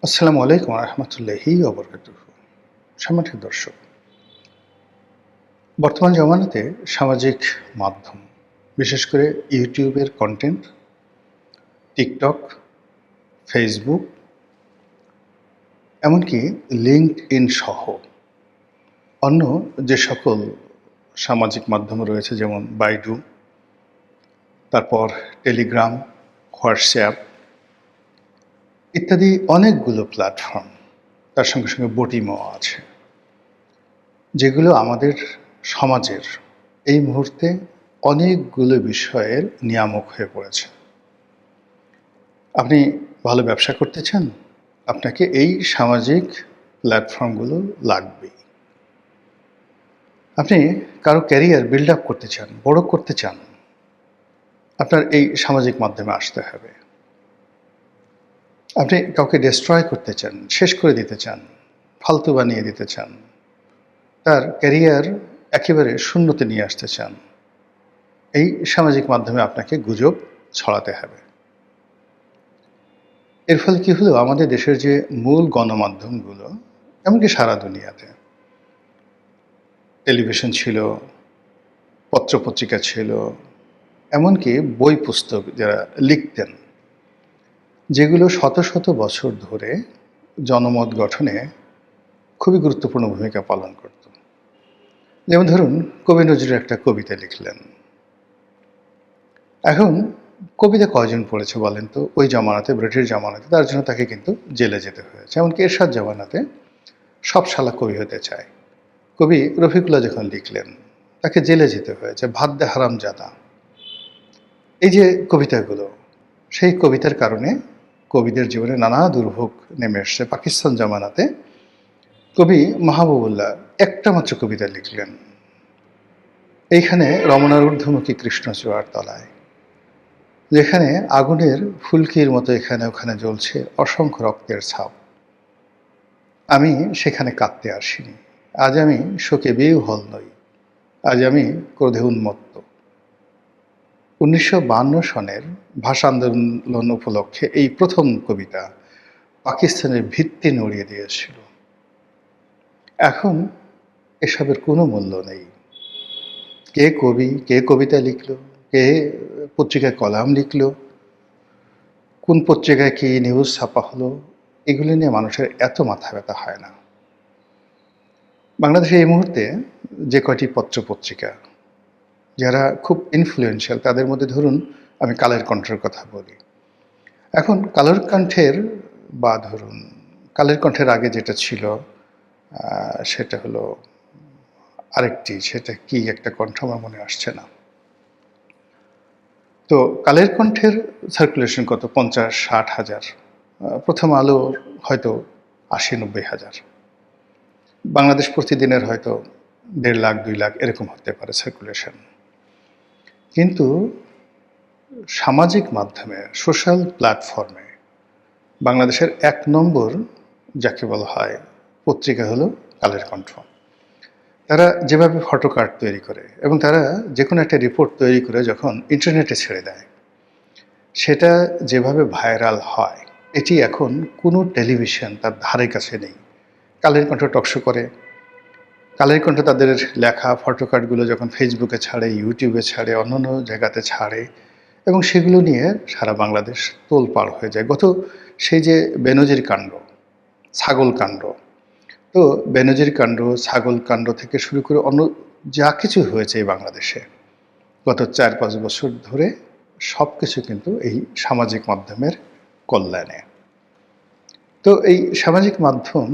আসসালামু আলাইকুম রহমতুল্লাহি ওবরকাতুহু। সম্মানিত দর্শক, বর্তমান জমানাতে সামাজিক মাধ্যম, বিশেষ করে ইউটিউবের কন্টেন্ট, টিকটক, ফেসবুক, এমনকি লিঙ্কডইন সহ অন্য যে সকল সামাজিক মাধ্যম রয়েছে, যেমন বাইডু, তারপর টেলিগ্রাম, হোয়াটসঅ্যাপ ইত্যাদি অনেকগুলো প্ল্যাটফর্ম, তার সঙ্গে সঙ্গে বটিমও আছে, যেগুলো আমাদের সমাজের এই মুহূর্তে অনেকগুলো বিষয়ের নিয়ামক হয়ে পড়েছে। আপনি ভালো ব্যবসা করতে চান, আপনাকে এই সামাজিক প্ল্যাটফর্মগুলো লাগবেই। আপনি কারো ক্যারিয়ার বিল্ড আপ করতে চান, বড় করতে চান, আপনার এই সামাজিক মাধ্যমে আসতে হবে। আপনি কাউকে ডিস্ট্রয় করতে চান, শেষ করে দিতে চান, ফালতু বানিয়ে দিতে চান, তার ক্যারিয়ার একেবারে শূন্যতে নিয়ে আসতে চান, এই সামাজিক মাধ্যমে আপনাকে গুজব ছড়াতে হবে। এর ফলে কী হলো, আমাদের দেশের যে মূল গণমাধ্যমগুলো, এমনকি সারা দুনিয়াতে টেলিভিশন ছিল, পত্রপত্রিকা ছিল, এমনকি বই পুস্তক যারা লিখতেন, যেগুলো শত শত বছর ধরে জনমত গঠনে খুবই গুরুত্বপূর্ণ ভূমিকা পালন করত। যেমন ধরুন, কবি নজরুল একটা কবিতা লিখলেন। এখন কবিতা কয়জন পড়েছে বলেন তো? ওই জামানাতে, ব্রিটিশ জামানাতে, তার জন্য তাকে কিন্তু জেলে যেতে হয়েছে। এমনকি এরশাদ জামানাতে সব শালা কবি হতে চায়। কবি রফিকুল্লাহ যখন লিখলেন, তাকে জেলে যেতে হয়েছে, ভাত দে হারামজাদা। এই যে কবিতাগুলো, সেই কবিতার কারণে কবিদের জীবনে নানা দুর্ভোগ নেমে এসছে। পাকিস্তান জামানাতে কবি মাহবুবুল্লাহ একটা মাত্র কবিতা লিখলেন, এইখানে রমনার ঊর্ধ্বমুখী কৃষ্ণচূড়ার তলায়, যেখানে আগুনের ফুলকির মতো এখানে ওখানে জ্বলছে অসংখ্য রক্তের ছাপ। আমি সেখানে কাঁদতে আসিনি, আজ আমি শোকে বিহ্বল নই, আজ আমি ক্রোধে উন্মত্ত। 1952 সনের ভাষা আন্দোলন উপলক্ষে এই প্রথম কবিতা পাকিস্তানের ভিত্তি নড়িয়ে দিয়েছিল। এখন এসবের কোনো মূল্য নেই। কে কবি, কে কবিতা লিখলো, কে পত্রিকায় কলাম লিখলো, কোন পত্রিকায় কী নিউজ ছাপা হলো, এগুলো নিয়ে মানুষের এত মাথা ব্যথা হয় না। বাংলাদেশে এই মুহূর্তে যে কয়টি পত্রপত্রিকা যারা খুব ইনফ্লুয়েন্সিয়াল, তাদের মধ্যে ধরুন আমি কালের কণ্ঠের কথা বলি। এখন কালের কণ্ঠের বা ধরুন কালের কণ্ঠের আগে যেটা ছিল, সেটা হলো আরেকটি, সেটা কি একটা কণ্ঠ আমার মনে আসছে না। তো কালের কণ্ঠের সার্কুলেশন কত? 50-60 হাজার। প্রথম আলো হয়তো 80-90 হাজার। বাংলাদেশ প্রতিদিনের হয়তো 1.5 লাখ 2 লাখ এরকম হতে পারে সার্কুলেশন। কিন্তু সামাজিক মাধ্যমে, সোশ্যাল প্ল্যাটফর্মে বাংলাদেশের 1 নম্বর যাকে বলা হয় পত্রিকা হলো কালের কণ্ঠ। তারা যেভাবে ফটোকার্ড তৈরি করে এবং তারা যে কোনো একটা রিপোর্ট তৈরি করে যখন ইন্টারনেটে ছেড়ে দেয়, সেটা যেভাবে ভাইরাল হয়, এটি এখন কোনো টেলিভিশন তার ধারে কাছে নেই। কালের কণ্ঠ টকশো করে, কালের কণ্ঠ তাদের লেখা ফটোকার্ডগুলো যখন ফেসবুকে ছাড়ে, ইউটিউবে ছাড়ে, অন্যান্য জায়গাতে ছাড়ে, এবং সেগুলো নিয়ে সারা বাংলাদেশ তোলপাড় হয়ে যায়। সেই যে বেনজির কাণ্ড, ছাগল কাণ্ড, তো বেনজির কাণ্ড, ছাগল কাণ্ড থেকে শুরু করে অন্য যা কিছু হয়েছে এই বাংলাদেশে গত 4-5 বছর ধরে, সব কিছু কিন্তু এই সামাজিক মাধ্যমের কল্যাণে। তো এই সামাজিক মাধ্যম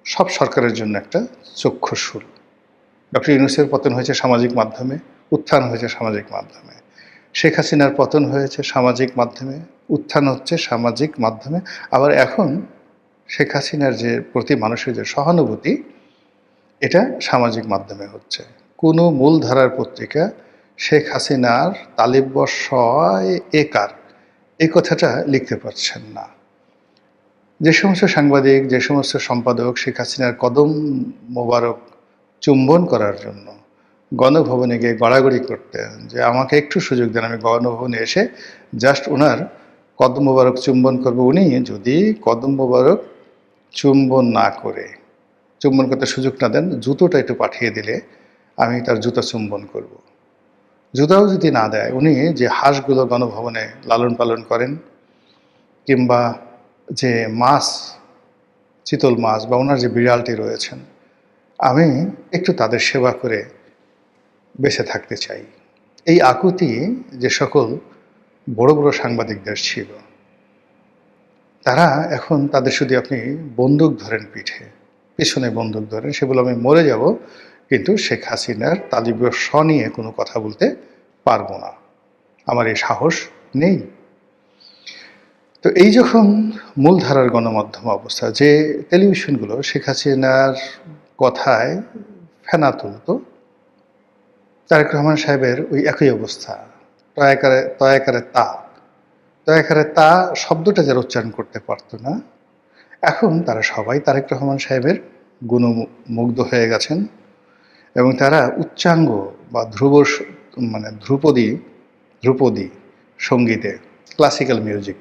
সব সরকারের জন্য একটা চক্ষুশূল। ডক্টর ইউনূসের পতন হয়েছে সামাজিক মাধ্যমে, উত্থান হয়েছে সামাজিক মাধ্যমে। শেখ হাসিনার পতন হয়েছে সামাজিক মাধ্যমে, উত্থান হচ্ছে সামাজিক মাধ্যমে। আবার এখন শেখ হাসিনার যে প্রতি মানুষের যে সহানুভূতি, এটা সামাজিক মাধ্যমে হচ্ছে। কোনো মূলধারার পত্রিকা শেখ হাসিনার তালিববর্ষ একার এই কথাটা লিখতে পারছেন না। যে সমস্ত সাংবাদিক, যে সমস্ত সম্পাদক শেখ হাসিনার কদম মোবারক চুম্বন করার জন্য গণভবনে গিয়ে গড়াগড়ি করতেন যে আমাকে একটু সুযোগ দেন, আমি গণভবনে এসে জাস্ট ওনার কদম মোবারক চুম্বন করব, উনি যদি কদম মোবারক চুম্বন না করে, চুম্বন করতে সুযোগ না দেন, জুতোটা একটু পাঠিয়ে দিলে আমি তার জুতা চুম্বন করব। জুতাও যদি না দেয়, উনি যে হাঁসগুলো গণভবনে লালন পালন করেন, কিংবা যে মাছ, চিতল মাছ, বা ওনার যে বিড়ালটি রয়েছেন, আমি একটু তাদের সেবা করে বেঁচে থাকতে চাই। এই আকুতি যে সকল বড় বড় সাংবাদিকদের ছিল, তারা এখন তাদের শুধু আপনি বন্দুক ধরেন পিঠে, পিছনে বন্দুক ধরেন, সেগুলো আমি মরে যাব, কিন্তু শেখ হাসিনার তালিবীয় স নিয়ে কোনো কথা বলতে পারবো না, আমার এই সাহস নেই। তো এই যখন মূলধারার গণমাধ্যম অবস্থা, যে টেলিভিশনগুলো শেখ হাসিনার কথায় ফেনা তুলত, তারেক রহমান সাহেবের ওই একই অবস্থা, তয়াকারে তয়াকারে তা তয়াকারে তা শব্দটা যারা উচ্চারণ করতে পারতো না, এখন তারা সবাই তারেক রহমান সাহেবের গুণমুগ্ধ হয়ে গেছেন, এবং তারা উচ্চাঙ্গ বা মানে ধ্রুপদী সঙ্গীতে, ক্লাসিক্যাল মিউজিক,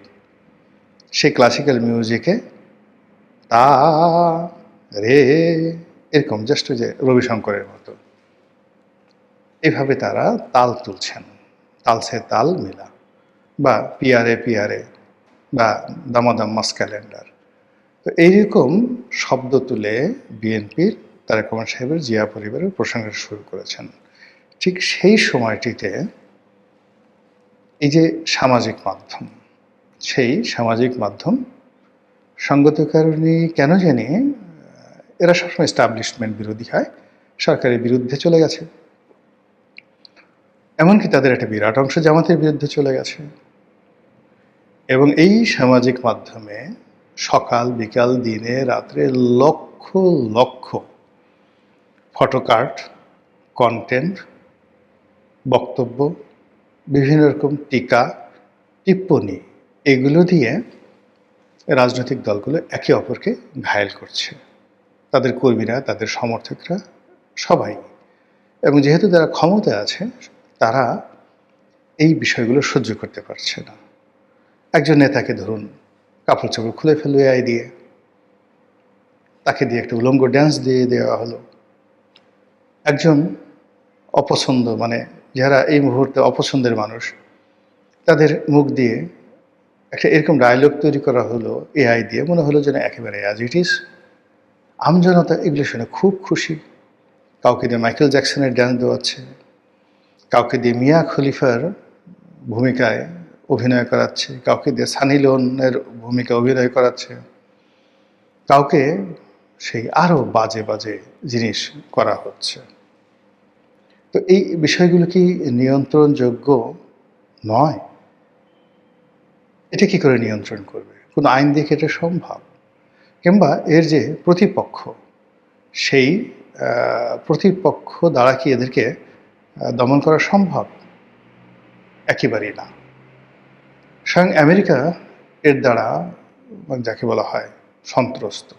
সেই ক্লাসিক্যাল মিউজিকে তা রে, এরকম জাস্ট যে রবিশঙ্করের মতো এভাবে তারা তাল তুলছেন, তালসে তাল মিলা, বা পিয়ারে পিয়ারে, বা দামাদাম মাস ক্যালেন্ডার। তো এইরকম শব্দ তুলে বিএনপির তারেক রহমান সাহেবের জিয়া পরিবারের প্রশংসা শুরু করেছেন। ঠিক সেই সময়টিতে এই যে সামাজিক মাধ্যম, সেই সামাজিক মাধ্যম সঙ্গত কারণে কেন জানি এরা সবসময় এস্টাবলিশমেন্ট বিরোধী হয়, সরকারের বিরুদ্ধে চলে গেছে, এমনকি তাদের একটা বিরাট অংশ জামাতের বিরুদ্ধে চলে গেছে। এবং এই সামাজিক মাধ্যমে সকাল বিকাল দিনে রাত্রে লক্ষ লক্ষ ফটোকার্ড, কন্টেন্ট, বক্তব্য, বিভিন্ন রকম টিকা, টিপ্পনী, এগুলো দিয়ে রাজনৈতিক দলগুলো একে অপরকে ঘায়েল করছে, তাদের কর্মীরা, তাদের সমর্থকরা, সবাই। এবং যেহেতু তারা ক্ষমতায় আছে, তারা এই বিষয়গুলো সহ্য করতে পারছে না। একজন নেতাকে ধরুন কাপড় চোপড় খুলে ফেললো এআই দিয়ে, তাকে দিয়ে একটা উলঙ্গ ড্যান্স দিয়ে দেওয়া হলো। একজন অপছন্দ, মানে যারা এই মুহূর্তে অপছন্দের মানুষ, তাদের মুখ দিয়ে একটা এরকম ডায়লগ তৈরি করা হলো এআই দিয়ে, মনে হলো যেন একেবারে অ্যাজ ইট ইজ। আমজনতা এগুলো শুনে খুব খুশি। কাউকে দিয়ে মাইকেল জ্যাকসনের ড্যান্স দেওয়াচ্ছে, কাউকে দিয়ে মিয়া খলিফার ভূমিকায় অভিনয় করাচ্ছে, কাউকে দিয়ে সানি লিওনের ভূমিকা অভিনয় করাচ্ছে, কাউকে সেই আরও বাজে বাজে জিনিস করা হচ্ছে। তো এই বিষয়গুলো কি নিয়ন্ত্রণযোগ্য নয়? এটা কি করে নিয়ন্ত্রণ করবে? কোনো আইন দিয়ে কি এটা সম্ভব? কিংবা এর যে প্রতিপক্ষ, সেই প্রতিপক্ষ দ্বারা কি এদেরকে দমন করা সম্ভব? একেবারেই না। স্বয়ং আমেরিকা এর দ্বারা, যাকে বলা হয়, সন্ত্রস্ত।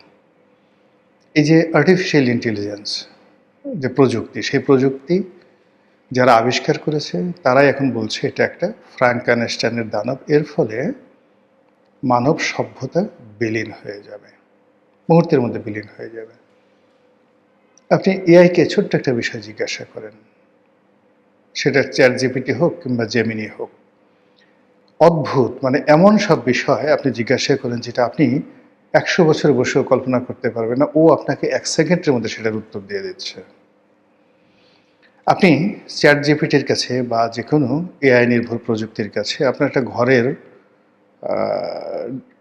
এই যে আর্টিফিশিয়াল ইন্টেলিজেন্স যে প্রযুক্তি, সেই প্রযুক্তি যারা আবিষ্কার করেছে, তারাই এখন বলছে এটা একটা ফ্রাঙ্কেনস্টাইনের দানব, এর ফলে মানব সভ্যতা বিলীন হয়ে যাবে, মুহূর্তের মধ্যে বিলীন হয়ে যাবে। আপনি এআইকে ছোট্ট একটা বিষয় জিজ্ঞাসা করেন, সেটা চ্যাট জিপিটি হোক কিংবা জেমিনি হোক, অদ্ভুত, মানে এমন সব বিষয় আপনি জিজ্ঞাসা করেন যেটা আপনি 100 বছর বসেও কল্পনা করতে পারবেন না, ও আপনাকে 1 সেকেন্ডের মধ্যে সেটার উত্তর দিয়ে দিচ্ছে। আপনি চ্যাট জিপিটির কাছে বা যে কোনো এআই নির্ভর প্রযুক্তির কাছে আপনার একটা ঘরের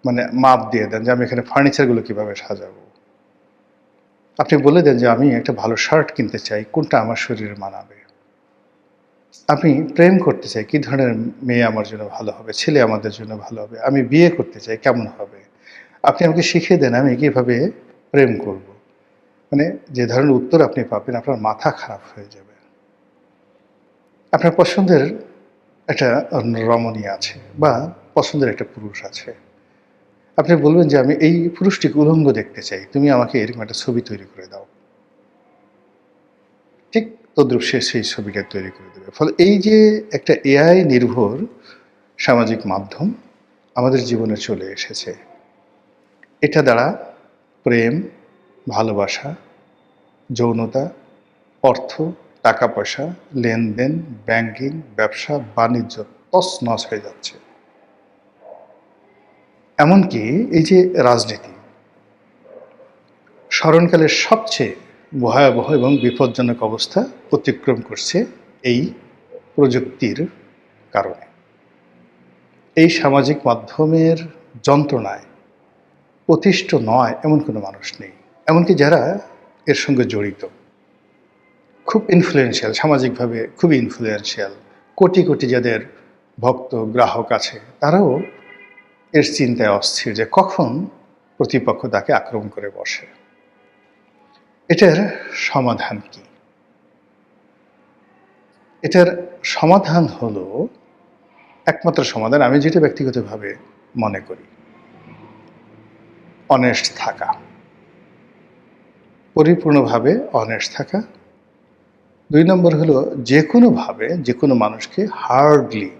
মানে মাপ দিয়ে দেন যে আমি এখানে ফার্নিচারগুলো কীভাবে সাজাবো। আপনি বলে দেন যে আমি একটা ভালো শার্ট কিনতে চাই, কোনটা আমার শরীরে মানাবে। আপনি প্রেম করতে চাই, কী ধরনের মেয়ে আমার জন্য ভালো হবে, ছেলে আমাদের জন্য ভালো হবে। আমি বিয়ে করতে চাই, কেমন হবে। আপনি আমাকে শিখিয়ে দেন আমি কীভাবে প্রেম করব। মানে যে ধরনের উত্তর আপনি পাবেন, আপনার মাথা খারাপ হয়ে যাবে। আপনার পছন্দের একটা রমণী আছে বা পছন্দের একটা পুরুষ আছে, আপনি বলবেন যে আমি এই পুরুষটিকে উলঙ্গ দেখতে চাই, তুমি আমাকে এরকম একটা ছবি তৈরি করে দাও। ঠিক তদ্রুপ সে সেই ছবিটা তৈরি করে দেবে। ফলে এই যে একটা এআই নির্ভর সামাজিক মাধ্যম আমাদের জীবনে চলে এসেছে, এটা দ্বারা প্রেম, ভালোবাসা, যৌনতা, অর্থ, টাকা পয়সা, লেনদেন, ব্যাংকিং, ব্যবসা বাণিজ্য তছনছ হয়ে যাচ্ছে। এমনকি এই যে রাজনীতি, স্মরণকালের সবচেয়ে ভয়াবহ এবং বিপজ্জনক অবস্থা অতিক্রম করছে এই প্রযুক্তির কারণে। এই সামাজিক মাধ্যমের যন্ত্রণায় অতিষ্ঠ নয় এমন কোনো মানুষ নেই, এমনকি যারা এর সঙ্গে জড়িত, খুব ইনফ্লুয়েন্সিয়াল, সামাজিকভাবে খুবই ইনফ্লুয়েন্সিয়াল, কোটি কোটি যাদের ভক্ত গ্রাহক আছে, তারাও এর চিন্তায় অস্থির যে কখন প্রতিপক্ষ তাকে আক্রমণ করে বসে। এটার সমাধান কি? এটার সমাধান হলো, একমাত্র সমাধান আমি যেটা ব্যক্তিগতভাবে মনে করি, অনেস্ট থাকা, পরিপূর্ণভাবে অনেস্ট থাকা। 2 নম্বর হলো যে কোনোভাবে যে কোনো মানুষকে হার্ডলি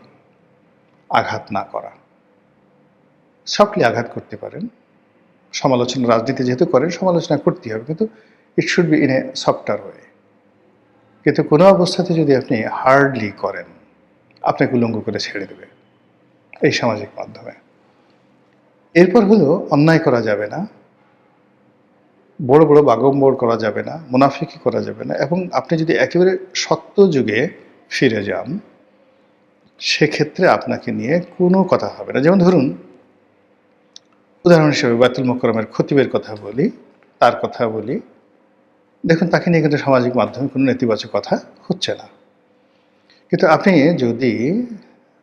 আঘাত না করা। সফটলি আঘাত করতে পারেন, সমালোচনা, রাজনীতি যেহেতু করেন সমালোচনা করতেই হবে, কিন্তু it should be in a softer way. কিন্তু কোনো অবস্থাতে যদি আপনি হার্ডলি করেন, আপনাকে উলঙ্গ করে ছেড়ে দেবে এই সামাজিক মাধ্যমে। এরপর হলো অন্যায় করা যাবে না, বড় বড় বাগম্বর করা যাবে না, মুনাফিকি করা যাবে না, এবং আপনি যদি একেবারে সত্য যুগে ফিরে যান, সেক্ষেত্রে আপনাকে নিয়ে কোনো কথা হবে না। যেমন ধরুন, উদাহরণ হিসেবে বায়তুল মোকাররমের খতিবের কথা বলি, তার কথা বলি, দেখুন তাকে নিয়ে কিন্তু সামাজিক মাধ্যমে কোনো নেতিবাচক কথা হচ্ছে না। কিন্তু আপনি যদি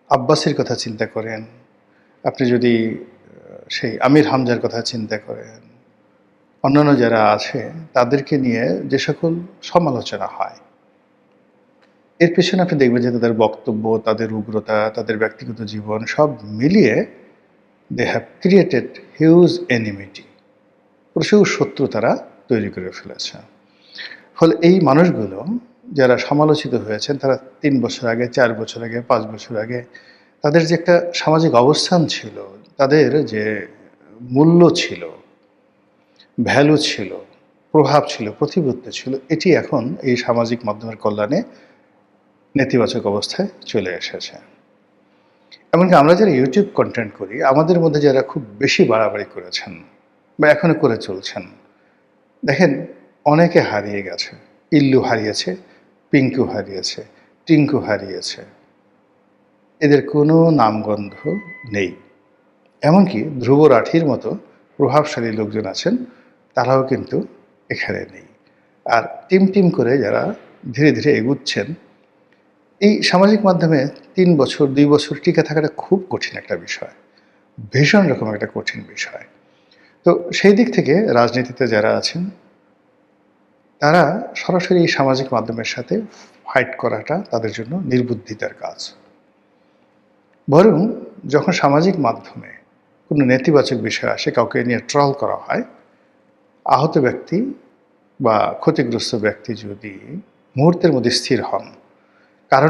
আব্বাসীর কথা চিন্তা করেন, আপনি যদি সেই আমির হামজার কথা চিন্তা করেন, অন্যান্য যারা আছে তাদেরকে নিয়ে যে সকল সমালোচনা হয়, এর পেছনে আপনি দেখবেন যে তাদের বক্তব্য, তাদের উগ্রতা, তাদের ব্যক্তিগত জীবন সব মিলিয়ে they have created huge enmity, প্রচুর শত্রু তারা তৈরি করে ফেলেছে। ফলে এই মানুষগুলো যারা সমালোচিত হয়েছেন, তারা 3 বছর আগে, 4 বছর আগে, 5 বছর আগে তাদের যে একটা সামাজিক অবস্থান ছিল, তাদের যে মূল্য ছিল, ভ্যালু ছিল, প্রভাব ছিল, প্রতিপত্তি ছিল, এটি এখন এই সামাজিক মাধ্যমের কল্যাণে নেতিবাচক অবস্থায় চলে এসেছে। এমনকি আমরা যারা ইউটিউব কন্টেন্ট করি, আমাদের মধ্যে যারা খুব বেশি বাড়াবাড়ি করেছেন বা এখনো করে চলছেন, দেখেন অনেকে হারিয়ে গেছে। ইল্লু হারিয়েছে, পিঙ্কু হারিয়েছে, টিঙ্কু হারিয়েছে, এদের কোনো নামগন্ধ নেই। এমনকি ধ্রুব রাঠির মতো প্রভাবশালী লোকজন আছেন, তারাও কিন্তু এখানে নেই। আর টিম টিম করে যারা ধীরে ধীরে এগুচ্ছেন, এই সামাজিক মাধ্যমে 3 বছর 2 বছর টিকে থাকাটা খুব কঠিন একটা বিষয়, ভীষণ রকম একটা কঠিন বিষয়। তো সেই দিক থেকে রাজনীতিতে যারা আছেন, তারা সরাসরি এই সামাজিক মাধ্যমের সাথে ফাইট করাটা তাদের জন্য নির্বুদ্ধিতার কাজ। বরং যখন সামাজিক মাধ্যমে কোনো নেতিবাচক বিষয় আসে, কাউকে নিয়ে ট্রল করা হয়, আহত ব্যক্তি বা ক্ষতিগ্রস্ত ব্যক্তি যদি মুহূর্তের মধ্যে স্থির হন, কারণ